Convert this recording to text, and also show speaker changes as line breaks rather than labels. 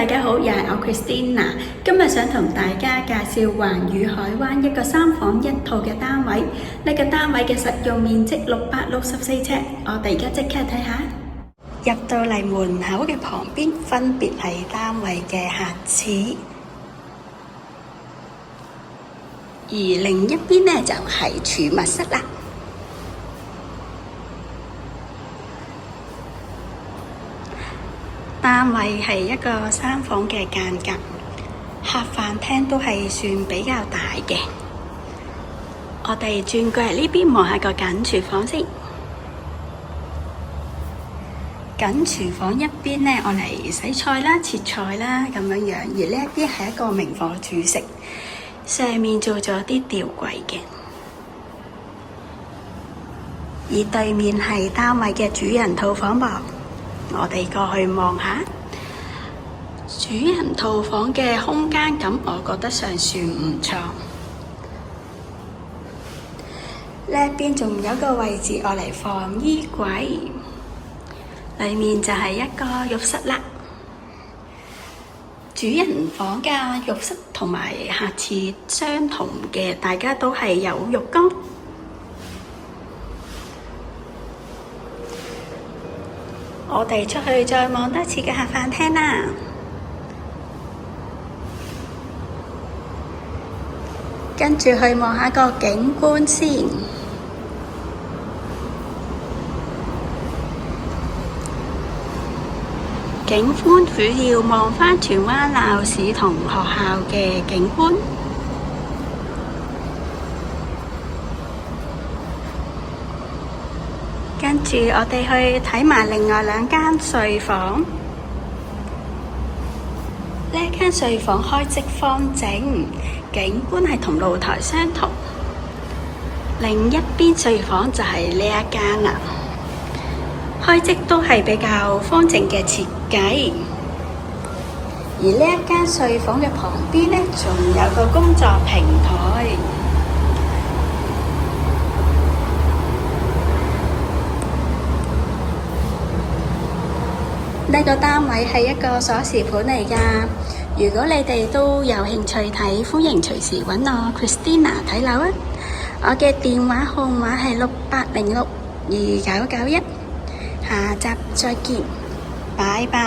大家好，又係我 Christina。今日想同大家介紹環宇海灣一個3房1套嘅單位。呢個單位嘅實用面積664尺，我哋而家即刻睇下。入到嚟門口嘅旁邊，分別係單位嘅客廁，而另一邊呢就係儲物室啦。單位係一個3房嘅間隔，客飯廳都係算比較大嘅。我哋轉過嚟呢邊望下個緊廚房先。緊廚房一邊呢，我嚟洗菜啦、切菜啦咁樣樣，而呢一邊係一個明火煮食，上面做咗啲吊櫃嘅。而對面係單位嘅主人套房噃。我哋過去望下主人套房嘅空間感，我覺得尚算唔錯。呢一邊仲有個位置，我嚟放衣櫃，裏面就係一個浴室啦。主人房嘅浴室同埋客廁相同嘅，大家都係有浴缸。我哋出去再望多次嘅客飯廳啦。跟住去望下個景觀先。景觀主要望返荃灣鬧市同學校嘅景觀。跟住我哋去睇埋另外2間睡房。呢一間睡房開即方正，景觀係同露台相同。另一邊睡房就係呢一間啦，開即都係比較方正嘅設計。而呢一間睡房嘅旁邊呢，仲有個工作平台。呢個單位係一個鎖匙盤嚟㗎。如果你哋都有興趣睇，歡迎隨時揾我 Christina 睇樓啊！我嘅電話號碼係68062991。下集再見，拜拜。